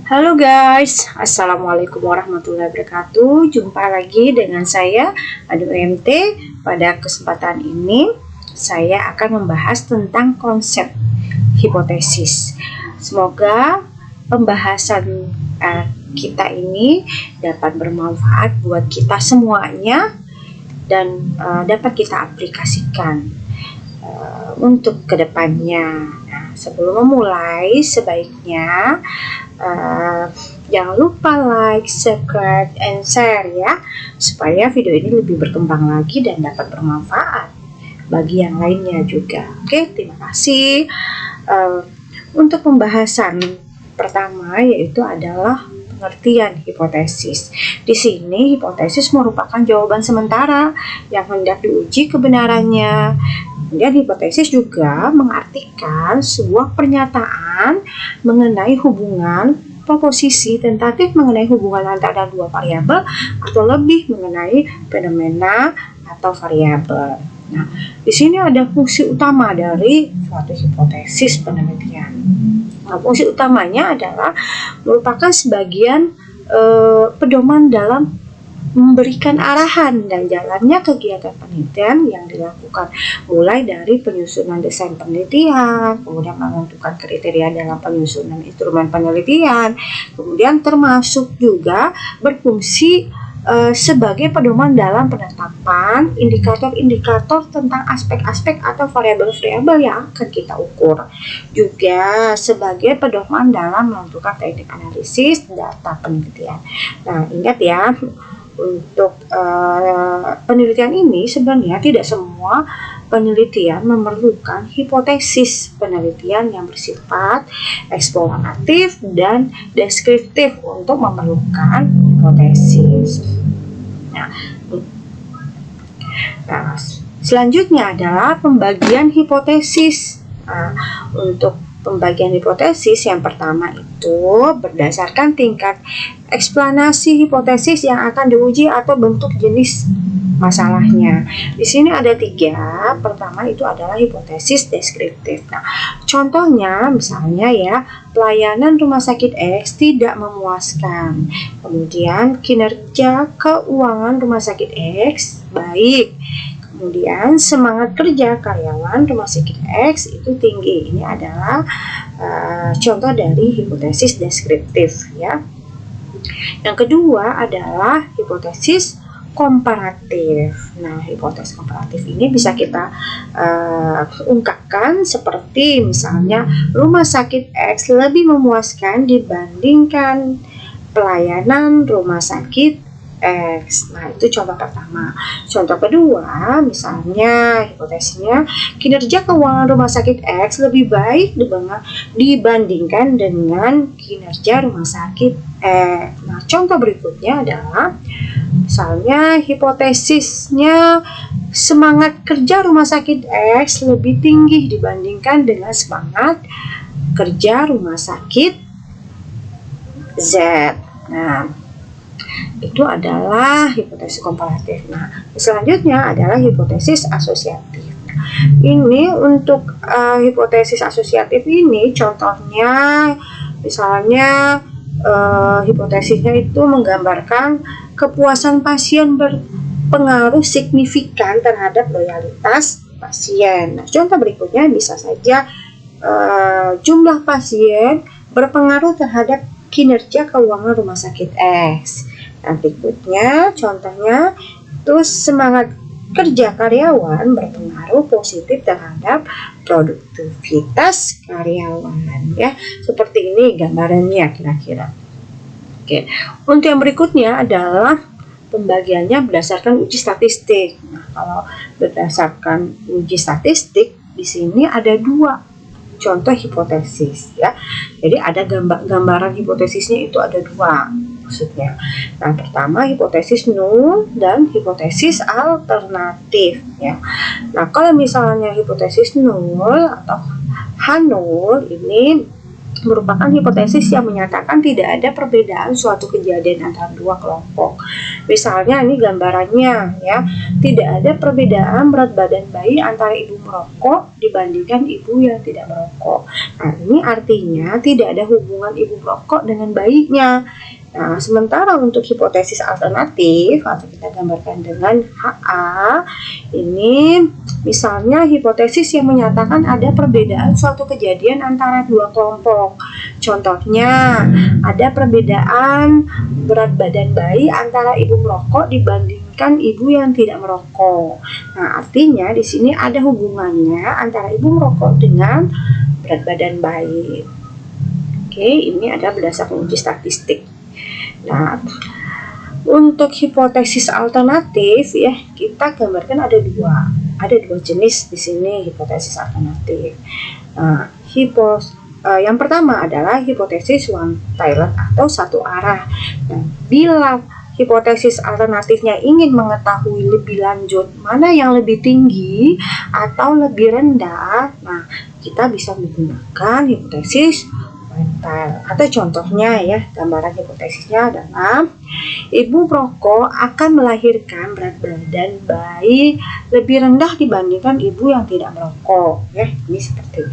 Halo guys, Assalamualaikum warahmatullahi wabarakatuh. Jumpa lagi dengan saya, Adu MT. Pada kesempatan ini, saya akan membahas tentang konsep hipotesis. Semoga pembahasan kita ini dapat bermanfaat buat kita semuanya dan dapat kita aplikasikan untuk kedepannya. Nah, sebelum memulai, sebaiknya jangan lupa like, subscribe, and share ya, supaya video ini lebih berkembang lagi dan dapat bermanfaat bagi yang lainnya juga. Oke, terima kasih. Untuk pembahasan pertama yaitu adalah pengertian hipotesis. Di sini hipotesis merupakan jawaban sementara yang hendak diuji kebenarannya. Kemudian hipotesis juga mengartikan sebuah pernyataan mengenai hubungan proposisi tentatif mengenai hubungan antara dua variabel atau lebih mengenai fenomena atau variabel. Nah, di sini ada fungsi utama dari suatu hipotesis penelitian. Nah, fungsi utamanya adalah merupakan sebagian pedoman dalam memberikan arahan dan jalannya kegiatan penelitian yang dilakukan, mulai dari penyusunan desain penelitian, kemudian menentukan kriteria dalam penyusunan instrumen penelitian, kemudian termasuk juga berfungsi sebagai pedoman dalam penetapan indikator-indikator tentang aspek-aspek atau variabel-variabel yang akan kita ukur, juga sebagai pedoman dalam menentukan teknik analisis data penelitian. Nah, ingat ya, untuk penelitian ini sebenarnya tidak semua penelitian memerlukan hipotesis penelitian yang bersifat eksploratif dan deskriptif untuk memerlukan hipotesis. Nah, selanjutnya adalah pembagian hipotesis. Untuk pembagian hipotesis yang pertama itu berdasarkan tingkat eksplanasi hipotesis yang akan diuji atau bentuk jenis masalahnya. Di sini ada 3. Pertama itu adalah hipotesis deskriptif. Nah, contohnya misalnya ya, pelayanan rumah sakit X tidak memuaskan. Kemudian kinerja keuangan rumah sakit X baik. Kemudian semangat kerja karyawan rumah sakit X itu tinggi. Ini adalah contoh dari hipotesis deskriptif ya. Yang kedua adalah hipotesis komparatif. Nah, hipotesis komparatif ini bisa kita ungkapkan seperti misalnya rumah sakit X lebih memuaskan dibandingkan pelayanan rumah sakit X. Nah, itu contoh pertama. Contoh kedua, misalnya hipotesisnya kinerja keuangan rumah sakit X lebih baik dibandingkan dengan kinerja rumah sakit X. Nah, contoh berikutnya adalah misalnya hipotesisnya semangat kerja rumah sakit X lebih tinggi dibandingkan dengan semangat kerja rumah sakit Z. Nah, itu adalah hipotesis komparatif. Nah, selanjutnya adalah hipotesis asosiatif. Ini untuk hipotesis asosiatif ini contohnya misalnya hipotesisnya itu menggambarkan kepuasan pasien berpengaruh signifikan terhadap loyalitas pasien. Nah, contoh berikutnya bisa saja jumlah pasien berpengaruh terhadap kinerja keuangan rumah sakit X. Nah, berikutnya contohnya terus semangat kerja karyawan berpengaruh positif terhadap produktivitas karyawan ya. Seperti ini gambarannya kira-kira. Oke. Untuk yang berikutnya adalah pembagiannya berdasarkan uji statistik. Nah, kalau berdasarkan uji statistik di sini ada 2 contoh hipotesis ya. Jadi ada gambaran hipotesisnya itu ada 2 maksudnya. Nah, pertama hipotesis nul dan hipotesis alternatif ya. Nah, kalau misalnya hipotesis nul atau H0 ini merupakan hipotesis yang menyatakan tidak ada perbedaan suatu kejadian antara dua kelompok. Misalnya ini gambarannya ya, tidak ada perbedaan berat badan bayi antara ibu merokok dibandingkan ibu yang tidak merokok. Nah, ini artinya tidak ada hubungan ibu merokok dengan bayinya. Nah, sementara untuk hipotesis alternatif atau kita gambarkan dengan HA, ini misalnya hipotesis yang menyatakan ada perbedaan suatu kejadian antara dua kelompok. Contohnya, ada perbedaan berat badan bayi antara ibu merokok dibandingkan ibu yang tidak merokok. Nah, artinya di sini ada hubungannya antara ibu merokok dengan berat badan bayi. Oke, ini ada berdasarkan uji statistik. Nah, untuk hipotesis alternatif ya, kita gambarkan ada dua jenis di sini hipotesis alternatif. Nah, yang pertama adalah hipotesis one pilot atau satu arah. Nah, bila hipotesis alternatifnya ingin mengetahui lebih lanjut mana yang lebih tinggi atau lebih rendah, nah kita bisa menggunakan hipotesis atau contohnya ya, gambaran hipotesisnya adalah ibu perokok akan melahirkan berat badan bayi lebih rendah dibandingkan ibu yang tidak merokok ya. Ini seperti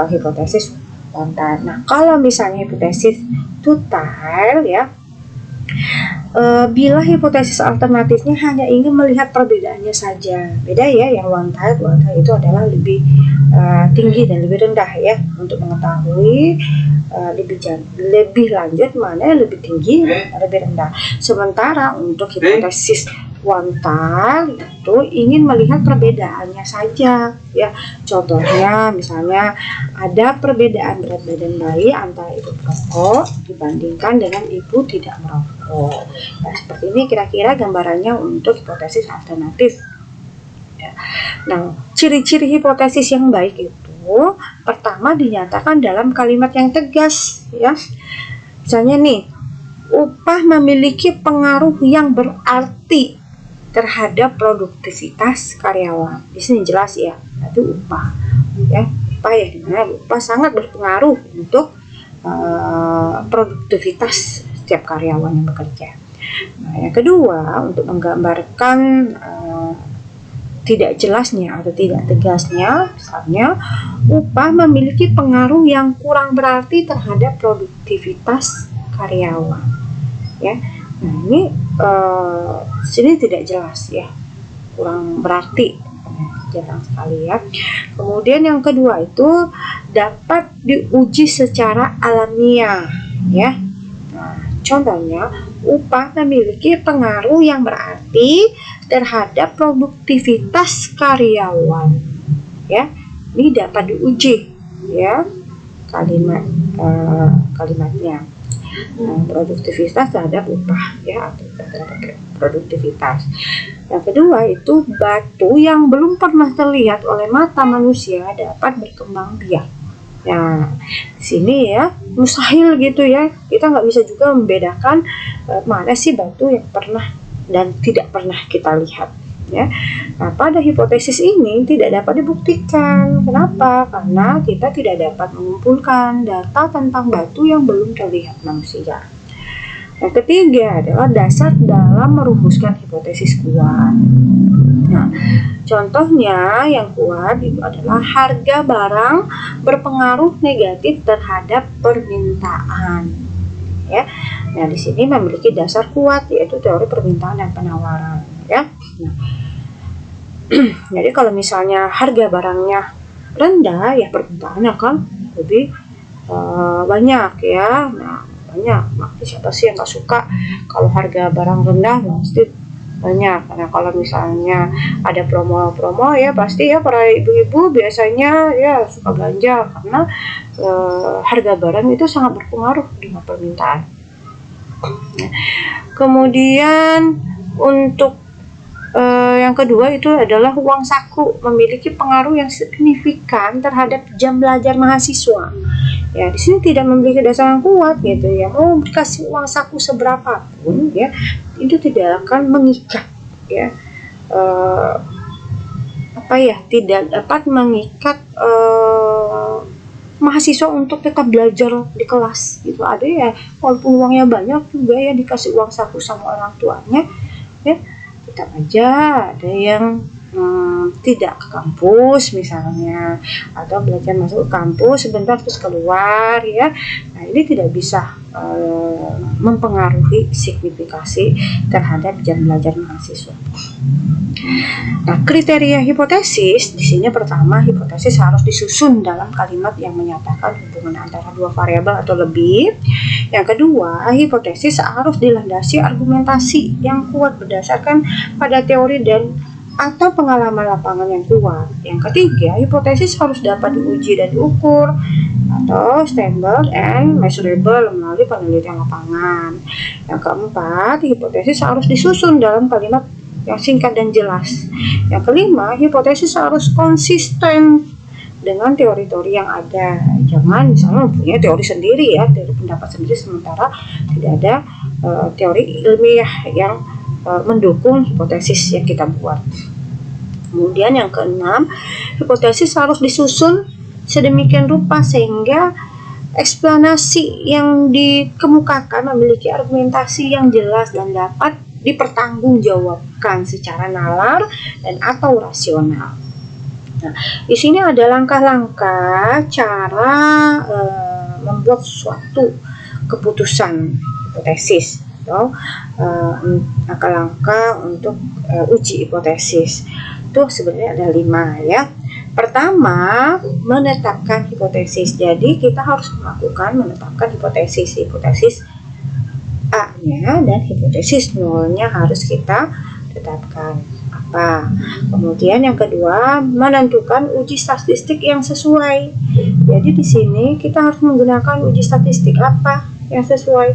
hipotesis one-tile. Nah, kalau misalnya hipotesis two-tile ya, bila hipotesis alternatifnya hanya ingin melihat perbedaannya saja, beda ya, yang one-tile itu adalah lebih tinggi dan lebih rendah ya, untuk mengetahui lebih lanjut mana yang lebih tinggi dan lebih rendah. Sementara untuk hipotesis one-tile itu ingin melihat perbedaannya saja ya. Contohnya misalnya ada perbedaan berat badan bayi antara ibu perokok dibandingkan dengan ibu tidak merokok. Nah, seperti ini kira-kira gambarannya untuk hipotesis alternatif ya. Nah, ciri-ciri hipotesis yang baik itu pertama dinyatakan dalam kalimat yang tegas ya. Misalnya nih, upah memiliki pengaruh yang berarti terhadap produktivitas karyawan. Di sini jelas ya, itu upah ya. Upah ya, dimana upah sangat berpengaruh untuk produktivitas setiap karyawan yang bekerja. Nah, yang kedua, untuk menggambarkan tidak jelasnya atau tidak tegasnya, misalnya upah memiliki pengaruh yang kurang berarti terhadap produktivitas karyawan ya. Nah, ini sini tidak jelas ya, kurang berarti, jarang sekali ya. Kemudian yang kedua itu dapat diuji secara alamiah ya. Nah, contohnya upah memiliki pengaruh yang berarti terhadap produktivitas karyawan ya. Ini dapat diuji ya, kalimatnya. Produktivitas terhadap upah ya, atau terhadap produktivitas. Yang kedua itu batu yang belum pernah terlihat oleh mata manusia dapat berkembang biak. Nah, sini ya mustahil gitu ya, kita nggak bisa juga membedakan mana sih batu yang pernah dan tidak pernah kita lihat ya. Nah, pada hipotesis ini tidak dapat dibuktikan. Kenapa? Karena kita tidak dapat mengumpulkan data tentang batu yang belum terlihat manusia. Yang ketiga adalah dasar dalam merumuskan hipotesis kuat. Nah, contohnya yang kuat itu adalah harga barang berpengaruh negatif terhadap permintaan ya. Nah, di sini memiliki dasar kuat, yaitu teori permintaan dan penawaran ya. Nah, jadi kalau misalnya harga barangnya rendah ya, permintaan akan lebih banyak ya. Nah, banyak, siapa sih yang nggak suka kalau harga barang rendah? Pasti banyak. Karena kalau misalnya ada promo-promo ya, pasti ya para ibu-ibu biasanya ya suka belanja, karena harga barang itu sangat berpengaruh dengan permintaan. Kemudian untuk yang kedua itu adalah uang saku memiliki pengaruh yang signifikan terhadap jam belajar mahasiswa. Ya, di sini tidak memiliki dasar yang kuat gitu ya. Mau dikasih uang saku seberapapun ya, itu tidak akan mengikat ya. Tidak dapat mengikat mahasiswa untuk tetap belajar di kelas gitu. Ada ya walaupun uangnya banyak juga ya, dikasih uang saku sama orang tuanya ya, tetap aja ada yang tidak ke kampus misalnya, atau belajar masuk ke kampus sebentar terus keluar ya. Nah ini tidak bisa mempengaruhi signifikasi terhadap jam belajar mahasiswa. Nah, kriteria hipotesis di sini pertama, hipotesis harus disusun dalam kalimat yang menyatakan hubungan antara dua variabel atau lebih. Yang kedua, hipotesis harus dilandasi argumentasi yang kuat berdasarkan pada teori dan atau pengalaman lapangan yang kuat. Yang ketiga, hipotesis harus dapat diuji dan diukur atau stable and measurable melalui penelitian lapangan. Yang keempat, hipotesis harus disusun dalam kalimat yang singkat dan jelas. Yang kelima, hipotesis harus konsisten dengan teori-teori yang ada. Jangan misalnya mempunyai teori sendiri ya, teori pendapat sendiri, sementara tidak ada teori ilmiah yang mendukung hipotesis yang kita buat. Kemudian yang keenam, hipotesis harus disusun sedemikian rupa sehingga eksplanasi yang dikemukakan memiliki argumentasi yang jelas dan dapat dipertanggungjawabkan secara nalar dan atau rasional. Nah, di sini ada langkah-langkah cara membuat suatu keputusan hipotesis atau langkah-langkah untuk uji hipotesis. Itu sebenarnya ada 5 ya. Pertama, menetapkan hipotesis. Jadi kita harus menetapkan hipotesis A-nya dan hipotesis nolnya harus kita tetapkan apa. Kemudian yang kedua, menentukan uji statistik yang sesuai. Jadi di sini kita harus menggunakan uji statistik apa yang sesuai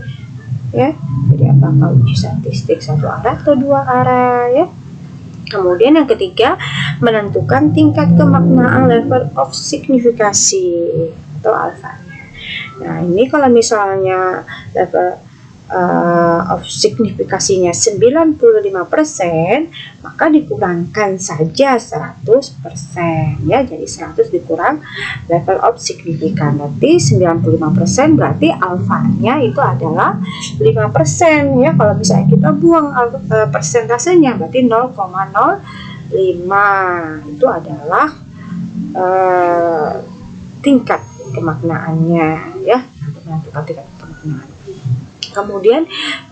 ya. Jadi apakah uji statistik satu arah atau dua arah ya. Kemudian yang ketiga, menentukan tingkat kemaknaan level of signifikasi atau alfanya. Nah ini kalau misalnya level of signifikasinya 95%, maka dikurangkan saja 100% ya. Jadi 100 dikurang level of signifikan, berarti 95%, berarti alfanya itu adalah 5% ya. Kalau misalnya kita buang persentasenya, berarti 0,05 itu adalah tingkat kemaknaannya ya, untuk menentukan tingkat kemaknaan. Kemudian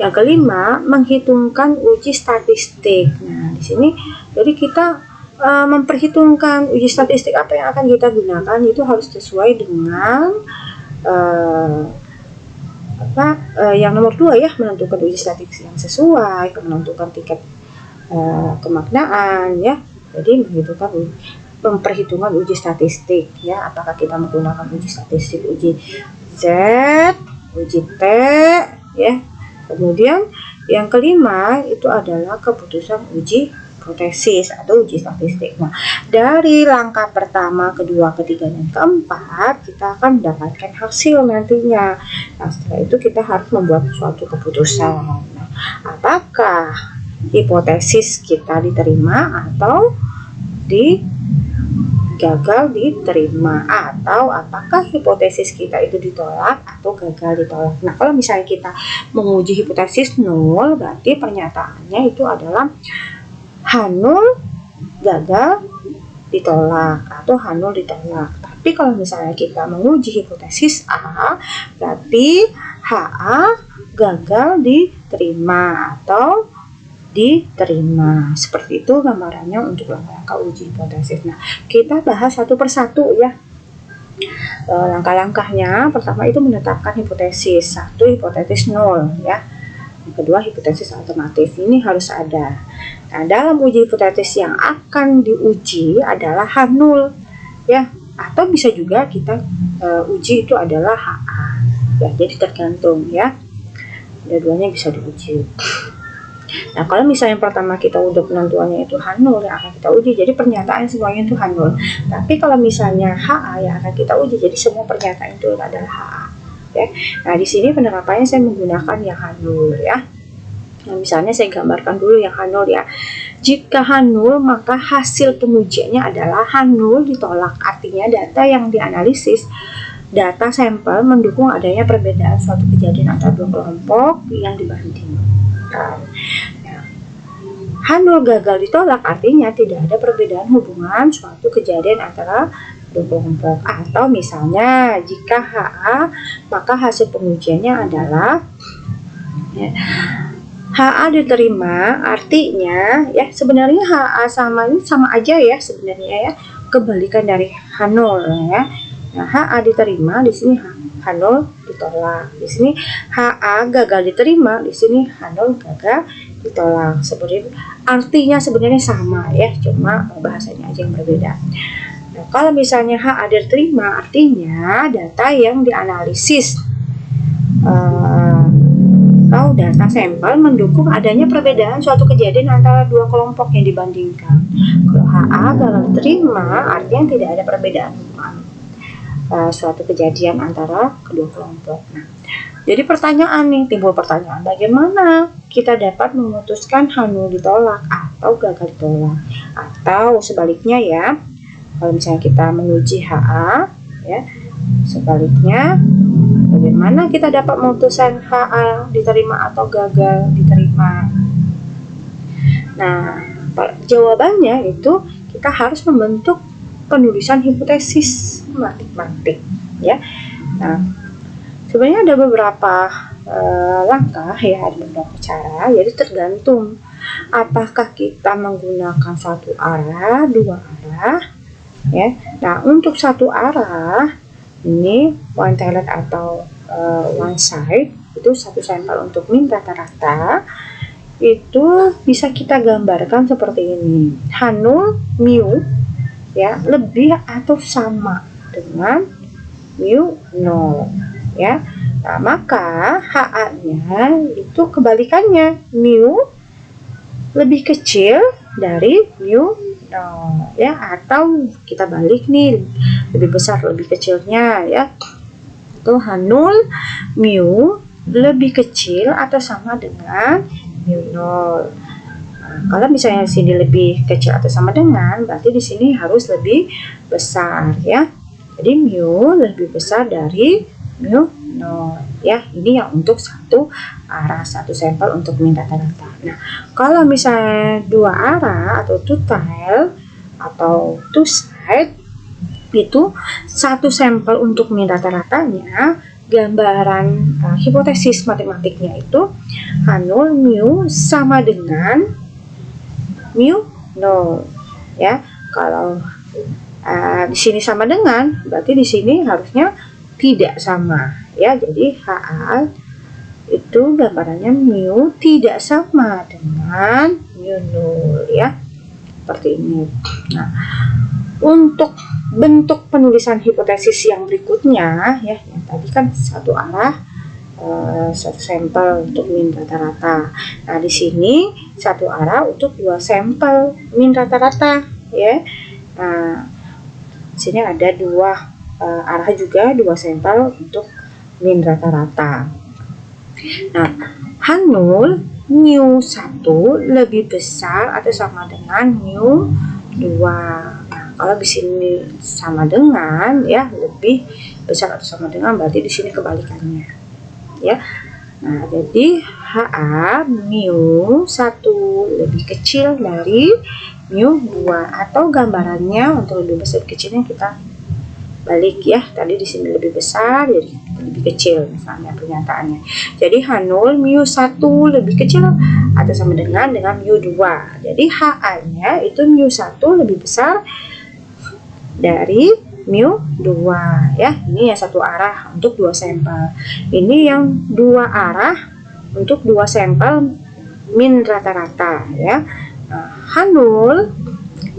yang kelima, menghitungkan uji statistik. Nah, di sini jadi kita memperhitungkan uji statistik apa yang akan kita gunakan itu harus sesuai dengan yang nomor 2 ya, menentukan uji statistik yang sesuai, menentukan tingkat kemaknaan ya. Jadi memperhitungkan uji statistik ya, apakah kita menggunakan uji statistik uji Z, uji T ya. Kemudian yang kelima itu adalah keputusan uji hipotesis atau uji statistik. Nah, dari langkah pertama, kedua, ketiga, dan keempat kita akan mendapatkan hasil nantinya. Nah, setelah itu kita harus membuat suatu keputusan. Nah, apakah hipotesis kita diterima atau gagal diterima, atau apakah hipotesis kita itu ditolak atau gagal ditolak. Nah, kalau misalnya kita menguji hipotesis nol, berarti pernyataannya itu adalah H0 gagal ditolak atau H0 ditolak. Tapi kalau misalnya kita menguji hipotesis A, berarti HA gagal diterima atau diterima. Seperti itu gambarannya untuk langkah-langkah uji hipotesis. Nah, kita bahas satu persatu ya. Langkah-langkahnya, pertama itu menetapkan hipotesis. 1, hipotesis 0 ya. Yang kedua, hipotesis alternatif. Ini harus ada. Nah, dalam uji hipotesis yang akan diuji adalah H0 ya, atau bisa juga kita uji itu adalah HA ya. Jadi tergantung ya. Dua-duanya bisa diuji. Nah, kalau misalnya pertama kita udah penentuannya itu H0 yang akan kita uji, jadi pernyataan semuanya itu H0. Tapi kalau misalnya HA yang akan kita uji, jadi semua pernyataan itu adalah HA ya. Nah, di sini penerapannya saya menggunakan yang H0 ya. Nah, misalnya saya gambarkan dulu yang H0 ya. Jika H0, maka hasil pengujiannya adalah H0 ditolak. Artinya data yang dianalisis data sampel mendukung adanya perbedaan suatu kejadian antara dua kelompok yang dibandingkan. H0 gagal ditolak artinya tidak ada perbedaan hubungan suatu kejadian antara dua kelompok. Atau misalnya jika HA, maka hasil pengujiannya adalah HA diterima, artinya ya sebenarnya HA sama ini sama aja ya sebenarnya ya, kebalikan dari H0 ya. Nah, HA diterima, di sini H0 ditolak. Di sini HA gagal diterima, di sini H0 gagal ditolak. Sebenarnya artinya sebenarnya sama ya, cuma bahasanya aja yang berbeda. Nah, kalau misalnya HA diterima, artinya data yang dianalisis atau data sampel mendukung adanya perbedaan suatu kejadian antara dua kelompok yang dibandingkan. Kalau HA gagal diterima, artinya tidak ada perbedaan suatu kejadian antara kedua kelompok. Nah, jadi pertanyaan nih, timbul pertanyaan, bagaimana kita dapat memutuskan H0 ditolak atau gagal ditolak? Atau sebaliknya ya, kalau misalnya kita menguji HA ya, sebaliknya bagaimana kita dapat memutuskan HA diterima atau gagal diterima? Nah, jawabannya itu kita harus membentuk penulisan hipotesis matematik ya. Nah, sebenarnya ada beberapa langkah ya, ada beberapa cara, jadi tergantung apakah kita menggunakan satu arah, dua arah ya. Nah, untuk satu arah ini one tiled atau one side, itu satu sampel untuk min rata-rata, itu bisa kita gambarkan seperti ini. H0 mu ya lebih atau sama dengan mu 0 ya. Nah, maka HA-nya itu kebalikannya, mu lebih kecil dari mu 0 ya, atau kita balik nih, lebih besar lebih kecilnya ya. Itu H0 mu lebih kecil atau sama dengan mu 0. Nah, kalau misalnya di sini lebih kecil atau sama dengan, berarti di sini harus lebih besar ya. Jadi mu lebih besar dari mu 0 ya. Ini yang untuk satu arah, satu sampel untuk min rata-rata. Nah, kalau misalnya dua arah atau two tiled atau two side, itu satu sampel untuk min rata-ratanya, gambaran hipotesis matematiknya itu H0 mu sama dengan mu 0 ya. Kalau di sini sama dengan, berarti di sini harusnya tidak sama ya. Jadi HA itu gambarannya mu tidak sama dengan mu 0 ya, seperti ini. Nah, untuk bentuk penulisan hipotesis yang berikutnya ya, yang tadi kan satu arah, satu sampel untuk min rata-rata. Nah, di sini satu arah untuk dua sampel min rata-rata ya. Nah, di sini ada dua arah juga, dua sampel untuk min rata-rata. Nah, H0 mu 1 lebih besar atau sama dengan mu 2. Nah, kalau di sini sama dengan ya, lebih besar atau sama dengan, berarti di sini kebalikannya ya. Nah, jadi HA mu 1 lebih kecil dari mu 2, atau gambarannya untuk lebih besar kecilnya kita balik ya. Tadi di sini lebih besar, jadi lebih kecil misalnya pernyataannya. Jadi H0 mu 1 lebih kecil atau sama dengan mu 2. Jadi HA-nya itu mu 1 lebih besar dari mu 2 ya. Ini yang satu arah untuk dua sampel. Ini yang dua arah untuk dua sampel min rata-rata ya. Nah, H0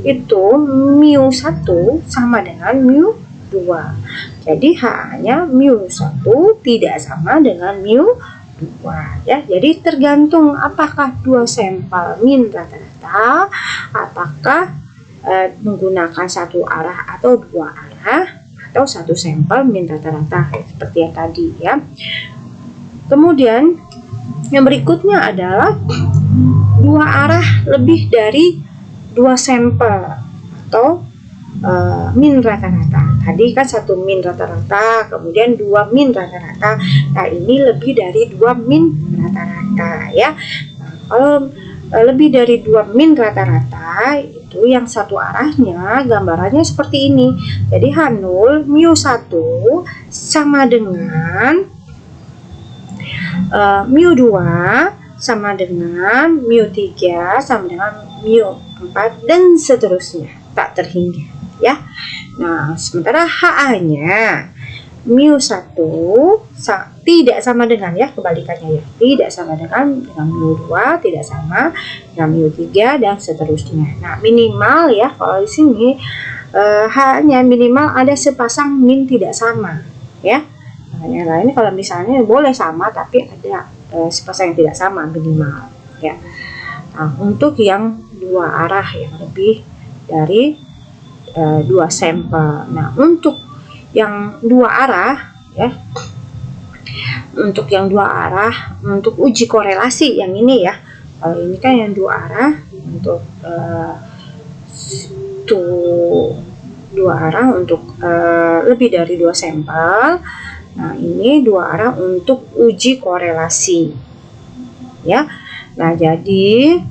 itu mu 1 sama dengan mu 2. Jadi HA-nya mu 1 tidak sama dengan mu 2 ya. Jadi tergantung apakah dua sampel min rata-rata, apakah menggunakan satu arah atau dua arah, atau satu sampel min rata-rata seperti yang tadi ya. Kemudian yang berikutnya adalah dua arah lebih dari dua sampel, atau min rata-rata. Tadi kan 1 min rata-rata, kemudian 2 min rata-rata. Nah, ini lebih dari 2 min rata-rata ya. Kalau lebih dari 2 min rata-rata itu yang satu arahnya gambarannya seperti ini. Jadi H0 μ1 sama dengan μ2 sama dengan μ3 sama dengan μ4 dan seterusnya tak terhingga ya. Nah, sementara HA-nya μ1 tidak sama dengan ya, kebalikannya ya, tidak sama dengan μ2, tidak sama dengan μ3 dan seterusnya. Nah, minimal ya kalau di sini H-nya minimal ada sepasang min tidak sama ya. Nah, yang lain kalau misalnya boleh sama tapi ada sepasang yang tidak sama minimal ya. Nah, untuk yang 2 arah yang lebih dari 2 sampel. Nah, untuk yang 2 arah ya, untuk yang 2 arah untuk uji korelasi yang ini ya, kalau ini kan yang 2 arah untuk 2 arah untuk lebih dari 2 sampel. Nah, ini 2 arah untuk uji korelasi ya. Nah, jadi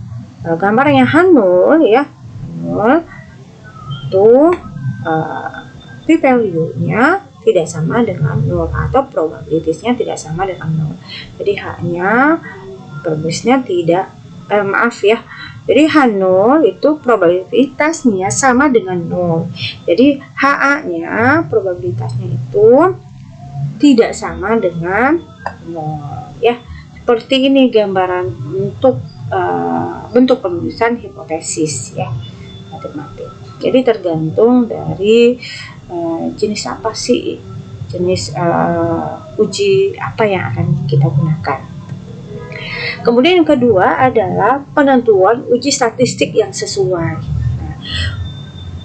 gambarnya H0 ya, H0 itu p-value-nya tidak sama dengan 0 atau probabilitasnya tidak sama dengan 0. Jadi H-nya probabilitasnya tidak maaf ya. Jadi H0 itu probabilitasnya sama dengan 0. Jadi HA-nya probabilitasnya itu tidak sama dengan 0 ya. Seperti ini gambaran untuk bentuk penulisan hipotesis ya, matematik. Jadi tergantung dari jenis apa sih, jenis uji apa yang akan kita gunakan. Kemudian yang kedua adalah penentuan uji statistik yang sesuai. Nah,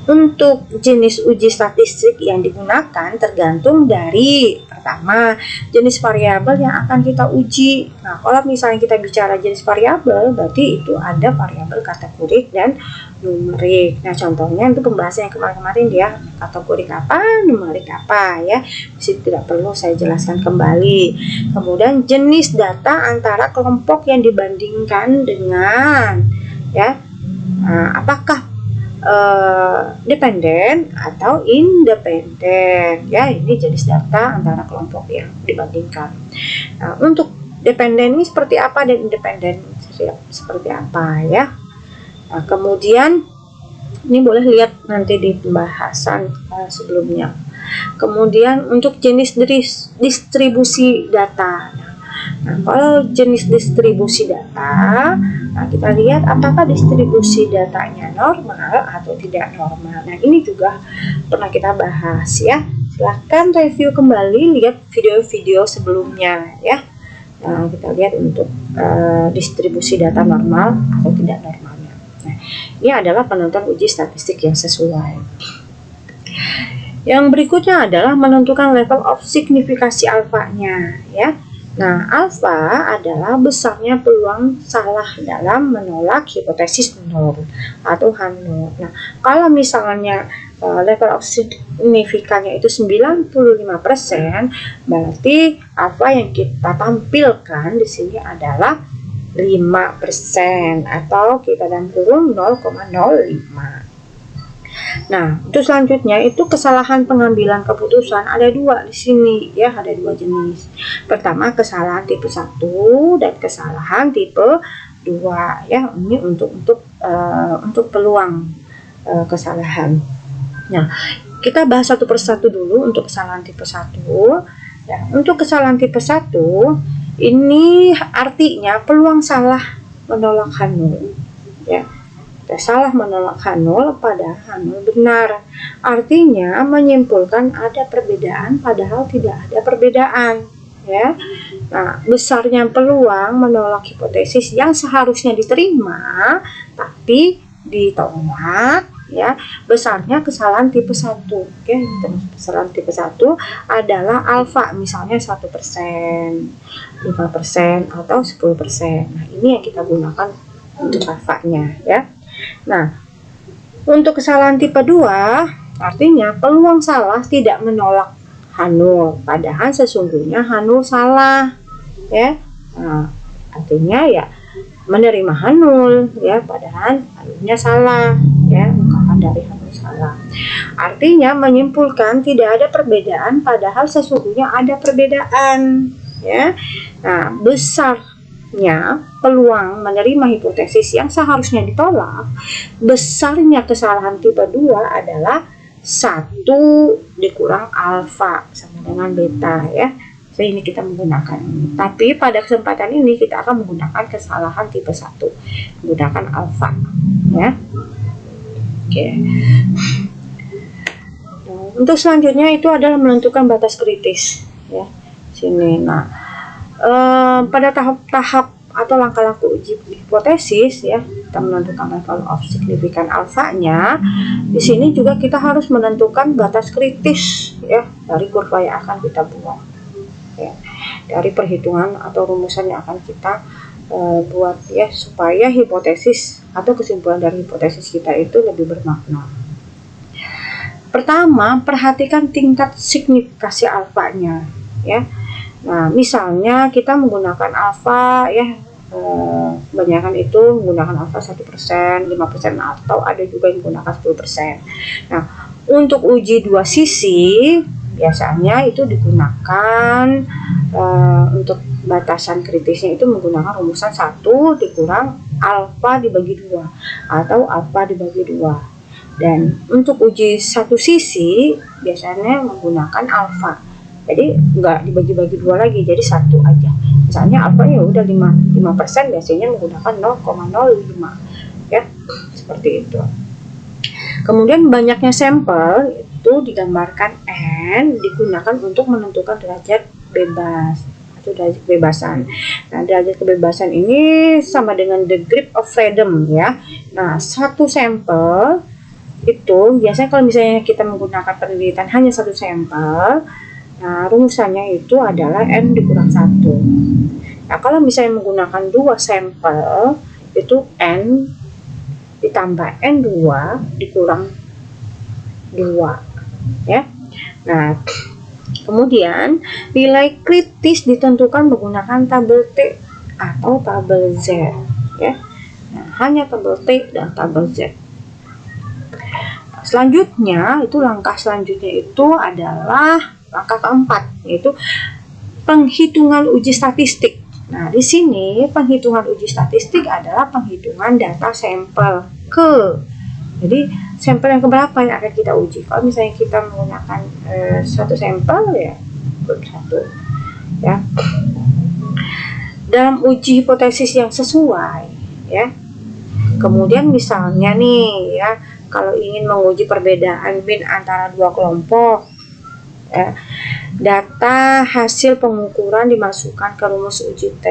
untuk jenis uji statistik yang digunakan tergantung dari pertama jenis variabel yang akan kita uji. Nah, kalau misalnya kita bicara jenis variabel, berarti itu ada variabel kategorik dan numerik. Nah, contohnya itu pembahasan yang kemarin-kemarin ya, kategorik apa, numerik apa ya. Mesti tidak perlu saya jelaskan kembali. Kemudian jenis data antara kelompok yang dibandingkan dengan ya, apakah dependen atau independen ya, ini jenis data antara kelompok yang dibandingkan. Nah, untuk dependen ini seperti apa dan independen seperti apa ya. Nah, kemudian ini boleh lihat nanti di pembahasan sebelumnya. Kemudian untuk jenis distribusi data. Nah, kalau jenis distribusi data, nah kita lihat apakah distribusi datanya normal atau tidak normal. Nah, ini juga pernah kita bahas ya. Silahkan review kembali, lihat video-video sebelumnya ya. Nah, kita lihat untuk distribusi data normal atau tidak normalnya. Nah, ini adalah penentuan uji statistik yang sesuai. Yang berikutnya adalah menentukan level of signifikasi alfanya ya. Nah, alfa adalah besarnya peluang salah dalam menolak hipotesis 0 atau H0. Nah, kalau misalnya level of signifikannya itu 95%, berarti alfa yang kita tampilkan di sini adalah 5% atau kita dan turun 0,05. Nah, untuk selanjutnya itu kesalahan pengambilan keputusan ada 2 di sini ya, ada 2 jenis. Pertama kesalahan tipe 1 dan kesalahan tipe 2 ya. Ini untuk peluang kesalahan. Nah, kita bahas satu persatu dulu untuk kesalahan tipe 1. Ya, untuk kesalahan tipe 1 ini artinya peluang salah menolak H0 ya. Salah menolak H0 pada H0 benar. Artinya menyimpulkan ada perbedaan padahal tidak ada perbedaan ya. Nah, besarnya peluang menolak hipotesis yang seharusnya diterima tapi ditolak ya. Besarnya kesalahan tipe 1 ya. Kesalahan tipe 1 adalah alfa misalnya 1%, 5% atau 10%. Nah, ini yang kita gunakan untuk alfanya ya. Nah, untuk kesalahan tipe 2 Artinya peluang salah tidak menolak H0, padahal sesungguhnya H0 salah, ya. Nah, artinya ya menerima H0, ya, padahal H0-nya salah, ya, ungkapan dari H0 salah. Artinya menyimpulkan tidak ada perbedaan, padahal sesungguhnya ada perbedaan, ya. Nah, besarnya peluang menerima hipotesis yang seharusnya ditolak, besarnya kesalahan tipe 2 adalah 1 dikurang alfa sama dengan beta, ya. Jadi ini kita menggunakan ini. Tapi pada kesempatan ini kita akan menggunakan kesalahan tipe 1, menggunakan alfa, ya. Oke. Untuk selanjutnya itu adalah menentukan batas kritis, ya. Sini. Nah, pada tahap-tahap atau langkah-langkah uji hipotesis, ya, kita menentukan level of signifikan alfanya. Di sini juga kita harus menentukan batas kritis, ya, dari kurva yang akan kita buat, ya, dari perhitungan atau rumusan yang akan kita buat, ya, supaya hipotesis atau kesimpulan dari hipotesis kita itu lebih bermakna. Pertama, perhatikan tingkat signifikasi alfanya, ya. Nah, misalnya kita menggunakan alfa, ya, kebanyakan itu menggunakan alfa 1%, 5%, atau ada juga yang menggunakan 10%. Nah, untuk uji dua sisi biasanya itu digunakan untuk batasan kritisnya itu menggunakan rumusan 1 dikurang alfa dibagi 2 atau alfa dibagi 2. Dan untuk uji satu sisi biasanya menggunakan alfa. Jadi nggak dibagi-bagi 2 lagi, jadi 1 aja. Misalnya alfa ya udah 5% biasanya menggunakan 0,05, ya, seperti itu. Kemudian banyaknya sampel itu digambarkan N digunakan untuk menentukan derajat bebas atau derajat kebebasan. Nah, derajat kebebasan ini sama dengan degree of freedom, ya. Nah, satu sampel itu biasanya kalau misalnya kita menggunakan penelitian hanya satu sampel, nah, rumusannya itu adalah N dikurang 1. Nah, kalau misalnya menggunakan 2 sampel, itu N ditambah N2 dikurang 2, ya. Nah, kemudian nilai kritis ditentukan menggunakan tabel T atau tabel Z, ya. Nah, hanya tabel T dan tabel Z. Selanjutnya, itu langkah selanjutnya itu adalah langkah keempat, yaitu penghitungan uji statistik. Nah, di sini penghitungan uji statistik adalah penghitungan data sampel ke. Jadi, sampel yang keberapa yang akan kita uji? Kalau misalnya kita menggunakan satu sampel, ya, satu, ya. Dalam uji hipotesis yang sesuai, ya. Kemudian misalnya nih, ya, kalau ingin menguji perbedaan mean antara dua kelompok, ya, data hasil pengukuran dimasukkan ke rumus uji T.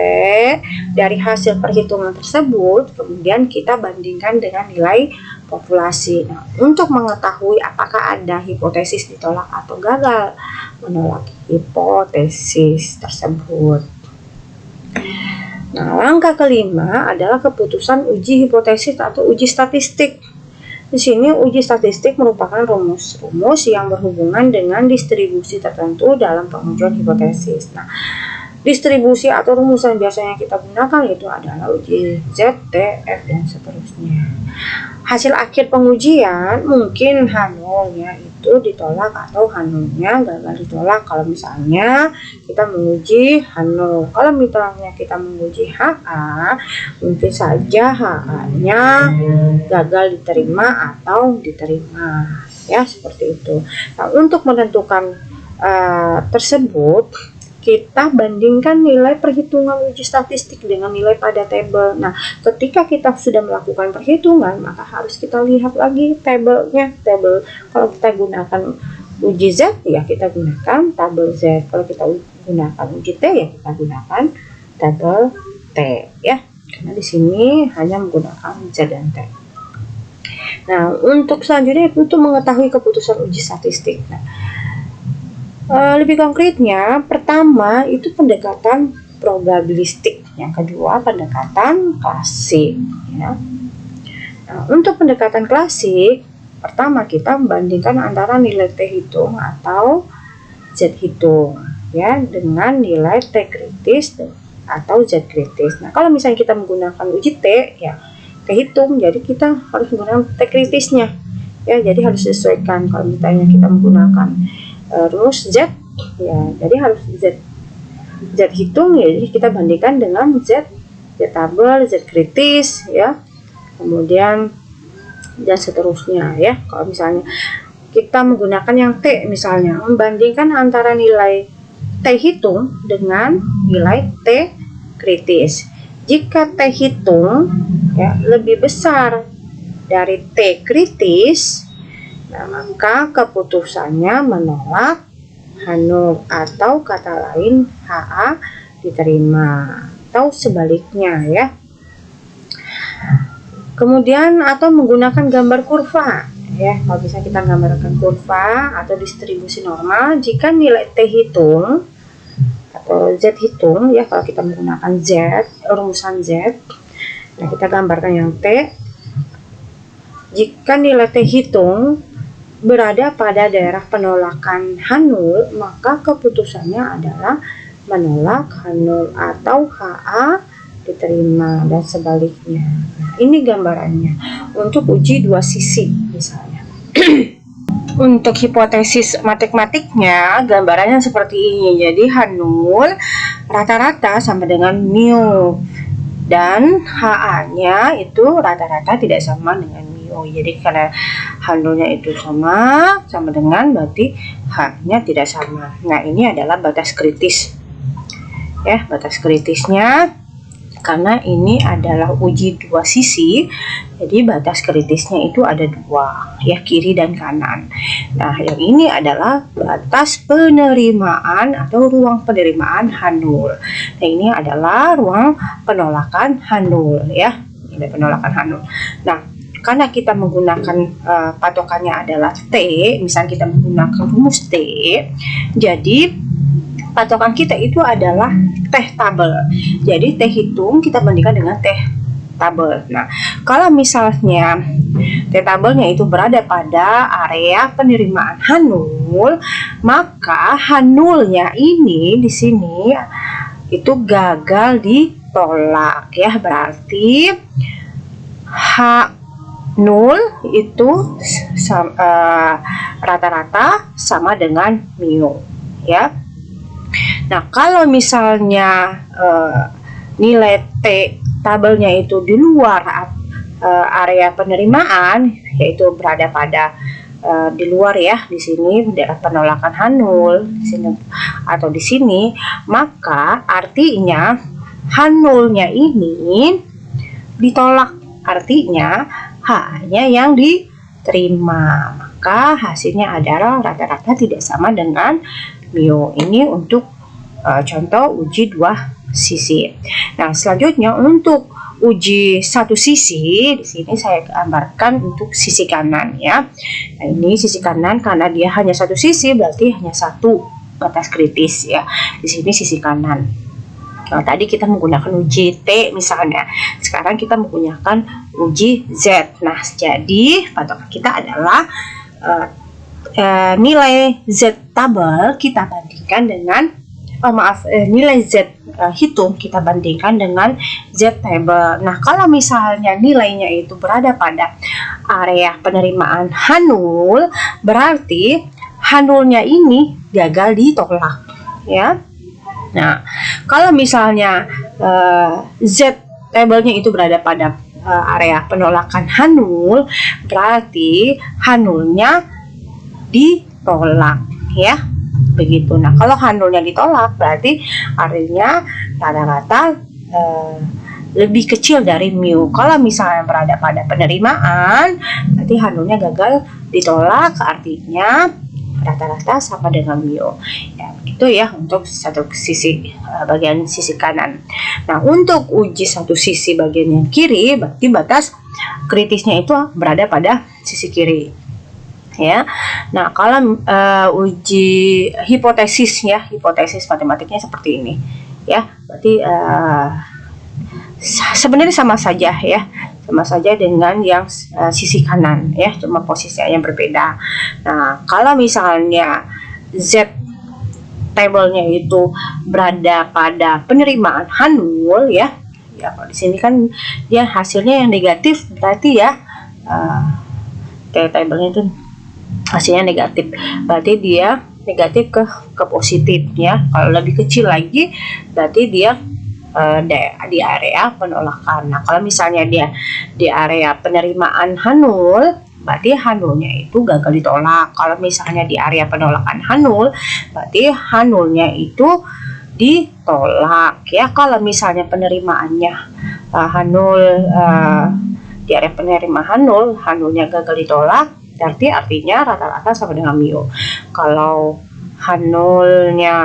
Dari hasil perhitungan tersebut, kemudian kita bandingkan dengan nilai populasi. Nah, untuk mengetahui apakah ada hipotesis ditolak atau gagal menolak hipotesis tersebut. Nah, langkah kelima adalah keputusan uji hipotesis atau uji statistik. Di sini uji statistik merupakan rumus-rumus yang berhubungan dengan distribusi tertentu dalam pengujian hipotesis. Nah, distribusi atau rumus yang biasanya kita gunakan itu adalah uji Z, T, F, dan seterusnya. Hasil akhir pengujian mungkin H0-nya itu ditolak atau H0-nya gagal ditolak. Kalau misalnya kita menguji H0, kalau misalnya kita menguji HA, mungkin saja HA-nya gagal diterima atau diterima, ya, seperti itu. Nah, untuk menentukan tersebut, kita bandingkan nilai perhitungan uji statistik dengan nilai pada tabel. Nah, ketika kita sudah melakukan perhitungan, maka harus kita lihat lagi tabelnya. Tabel, kalau kita gunakan uji Z, ya kita gunakan tabel Z. Kalau kita gunakan uji T, ya kita gunakan tabel T, ya. Karena di sini hanya menggunakan Z dan T. Nah, untuk selanjutnya itu mengetahui keputusan uji statistik. Nah, lebih konkretnya, pertama itu pendekatan probabilistik, yang kedua pendekatan klasik, ya. Nah, untuk pendekatan klasik Pertama, kita membandingkan antara nilai T hitung atau Z hitung ya dengan nilai T kritis atau Z kritis. Nah, kalau misalnya kita menggunakan uji T ya T hitung, jadi kita harus menggunakan T kritisnya ya, jadi harus disesuaikan. Kalau misalnya kita menggunakan rumus Z ya, jadi harus Z hitung ya, jadi kita bandingkan dengan Z tabel, Z kritis ya, kemudian dan seterusnya ya. Kalau misalnya kita menggunakan yang T, misalnya membandingkan antara nilai T hitung dengan nilai T kritis. Jika T hitung ya lebih besar dari T kritis, nah maka keputusannya menolak H0 atau kata lain HA diterima, atau sebaliknya ya. Kemudian atau menggunakan gambar kurva ya, kalau bisa kita gambarkan kurva atau distribusi normal. Jika nilai T hitung atau Z hitung ya, kalau kita menggunakan Z, rumusan Z, nah kita gambarkan yang T. Jika nilai T hitung berada pada daerah penolakan H0, maka keputusannya adalah menolak H0 atau HA diterima, dan sebaliknya. Nah, ini gambarannya untuk uji dua sisi misalnya. Untuk hipotesis matematiknya gambarannya seperti ini. Jadi H0 rata-rata sama dengan mu, dan HA-nya itu rata-rata tidak sama dengan mu. Jadi karena H0-nya itu sama dengan, berarti H-nya tidak sama. Nah, ini adalah batas kritis ya, batas kritisnya. Karena ini adalah uji dua sisi, jadi batas kritisnya itu ada dua ya, kiri dan kanan. Nah, yang ini adalah batas penerimaan atau ruang penerimaan H0. Nah, ini adalah ruang penolakan H0 ya, ini penolakan H0. Nah, karena kita menggunakan patokannya adalah T, misalnya kita menggunakan rumus T, jadi patokan kita itu adalah T tabel. Jadi T hitung kita bandingkan dengan T tabel. Nah, kalau misalnya T tabelnya itu berada pada area penerimaan H0, maka H0-nya ini di sini itu gagal ditolak ya, berarti H0 itu rata-rata sama dengan mu ya. Nah, kalau misalnya nilai T tabelnya itu di luar area penerimaan, yaitu berada pada di luar ya, di sini daerah penolakan H0 di sini atau di sini, maka artinya H0-nya ini ditolak, artinya H-nya yang diterima, maka hasilnya adalah rata-rata tidak sama dengan mu. Ini untuk contoh uji dua sisi. Nah, selanjutnya untuk uji satu sisi, di sini saya gambarkan untuk sisi kanan ya. Nah, ini sisi kanan, karena dia hanya satu sisi berarti hanya satu batas kritis ya. Di sini sisi kanan. Nah, tadi kita menggunakan uji T misalnya, sekarang kita menggunakan uji Z. Nah, jadi patokan kita adalah nilai Z tabel kita bandingkan dengan nilai Z hitung kita bandingkan dengan Z table. Nah, kalau misalnya nilainya itu berada pada area penerimaan H0, berarti H0-nya ini gagal ditolak ya. Nah, kalau misalnya Z table-nya itu berada pada area penolakan H0, berarti H0-nya ditolak ya, begitu. Nah, kalau H0-nya ditolak berarti artinya rata-rata lebih kecil dari mu. Kalau misalnya berada pada penerimaan, berarti H0-nya gagal ditolak, artinya rata-rata sama dengan mu ya, begitu ya untuk satu sisi, bagian sisi kanan. Nah, untuk uji satu sisi bagian yang kiri, berarti batas kritisnya itu berada pada sisi kiri ya. Nah, kalau uji hipotesis ya, hipotesis matematiknya seperti ini ya, berarti sebenarnya sama saja ya, sama saja dengan yang sisi kanan ya, cuma posisinya yang berbeda. Nah, kalau misalnya Z tabelnya itu berada pada penerimaan H0 ya, kalau di sini kan dia hasilnya yang negatif, berarti ya tabelnya itu hasilnya negatif, berarti dia negatif ke positif ya. Kalau lebih kecil lagi berarti dia di area penolakan. Nah, kalau misalnya dia di area penerimaan H0, berarti H0-nya itu gagal ditolak. Kalau misalnya di area penolakan H0, berarti H0-nya itu ditolak ya. Kalau misalnya penerimaannya H0 di area penerima H0, H0-nya gagal ditolak, berarti artinya rata-rata sama dengan mu. Kalau H0-nya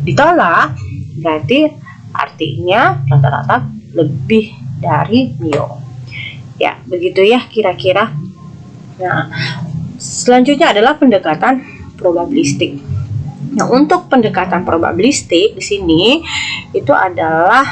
ditolak, berarti artinya rata-rata lebih dari mu. Ya, begitu ya kira-kira. Nah, selanjutnya adalah pendekatan probabilistik. Nah, untuk pendekatan probabilistik di sini itu adalah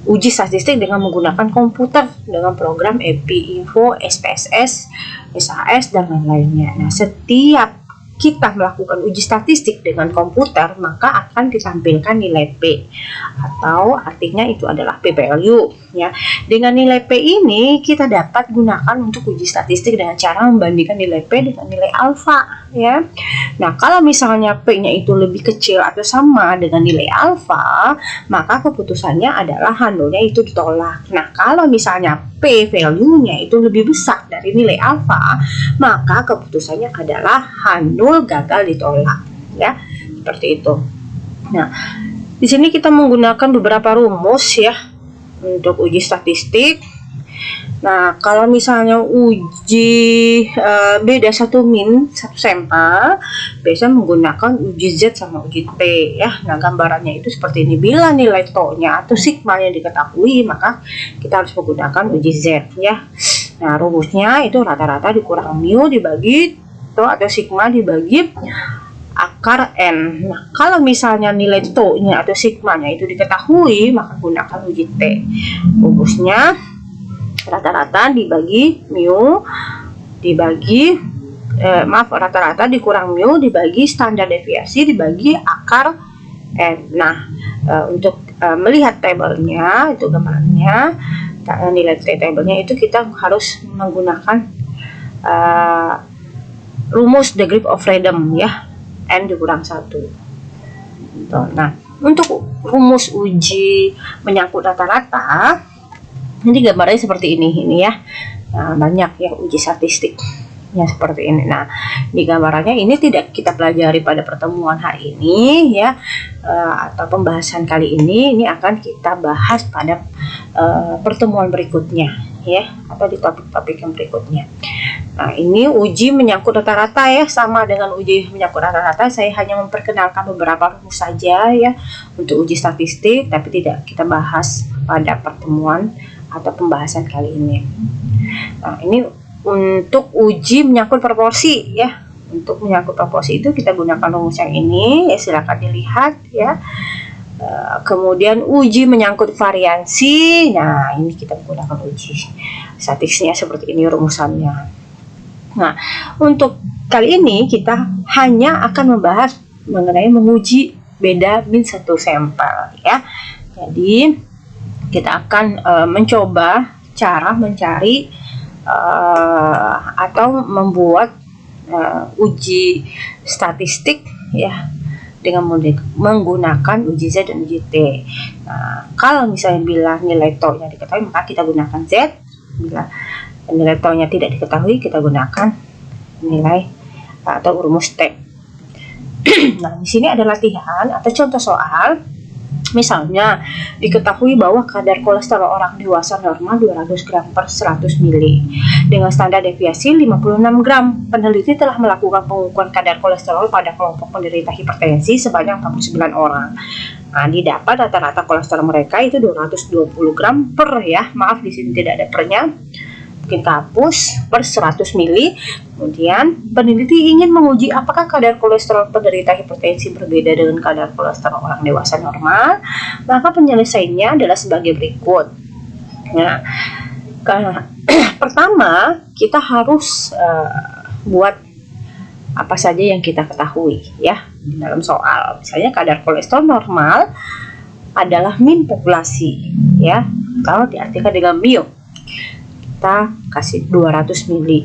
uji statistik dengan menggunakan komputer dengan program EPINFO, SPSS, SAS, dan lain-lainnya. Nah, setiap kita melakukan uji statistik dengan komputer, maka akan ditampilkan nilai P, atau artinya itu adalah P-value ya. Dengan nilai P ini kita dapat gunakan untuk uji statistik dengan cara membandingkan nilai P dengan nilai alfa ya. Nah, kalau misalnya P-nya itu lebih kecil atau sama dengan nilai alfa, maka keputusannya adalah H0-nya itu ditolak. Nah, kalau misalnya P value-nya itu lebih besar dari nilai alfa, maka keputusannya adalah H0 gagal ditolak ya, seperti itu. Nah, di sini kita menggunakan beberapa rumus ya untuk uji statistik. Nah, kalau misalnya uji beda satu min satu sampel, biasa menggunakan uji Z sama uji T ya. Nah, gambarannya itu seperti ini. Bila nilai tau-nya atau sigma-nya diketahui, maka kita harus menggunakan uji Z ya. Nah, rumusnya itu rata-rata dikurang mu dibagi tau atau sigma dibagi akar N. Nah, kalau misalnya nilai tau-nya atau sigma-nya itu diketahui, maka gunakan uji T. Rumusnya rata-rata dibagi mu dibagi rata-rata dikurang mu dibagi standar deviasi dibagi akar N. Nah, untuk melihat tabelnya itu gambarnya, nilai T tabelnya itu kita harus menggunakan rumus degree of freedom ya, N dikurang 1. Nah, untuk rumus uji menyangkut rata-rata, ini gambarnya seperti ini ya. Nah, banyak ya uji statistik ya seperti ini. Nah, di gambarannya ini tidak kita pelajari pada pertemuan hari ini ya, atau pembahasan kali ini akan kita bahas pada pertemuan berikutnya ya, atau di topik-topik yang berikutnya. Nah, ini uji menyangkut rata-rata ya, sama dengan uji menyangkut rata-rata. Saya hanya memperkenalkan beberapa rumus saja ya untuk uji statistik, tapi tidak kita bahas pada pertemuan atau pembahasan kali ini. Nah, ini untuk uji menyangkut proporsi ya. Untuk menyangkut proporsi itu kita gunakan rumus yang ini ya, silakan dilihat ya. Kemudian uji menyangkut variansi. Nah, ini kita menggunakan uji statistiknya seperti ini rumusannya. Nah, untuk kali ini kita hanya akan membahas mengenai menguji beda min satu sampel ya. Jadi kita akan mencoba cara mencari atau membuat uji statistik ya dengan menggunakan uji Z dan uji T. Nah, kalau misalnya bila nilai tau-nya diketahui, maka kita gunakan Z. Bila nilai tau-nya tidak diketahui, kita gunakan nilai atau rumus T. Nah, di sini ada latihan atau contoh soal. Misalnya, diketahui bahwa kadar kolesterol orang dewasa normal 200 gram per 100 mili dengan standar deviasi 56 gram. Peneliti telah melakukan pengukuran kadar kolesterol pada kelompok penderita hipertensi sebanyak 49 orang. Nah, didapat rata-rata kolesterol mereka itu 220 gram per ya. Maaf, di sini tidak ada pernya. Mungkin hapus per 100 mili. Kemudian peneliti ingin menguji apakah kadar kolesterol penderita hipertensi berbeda dengan kadar kolesterol orang dewasa normal. Maka penyelesaiannya adalah sebagai berikut. Nah, pertama kita harus buat apa saja yang kita ketahui ya di dalam soal. Misalnya kadar kolesterol normal adalah min populasi ya, kalau diartikan dengan mil kita kasih 200 mg.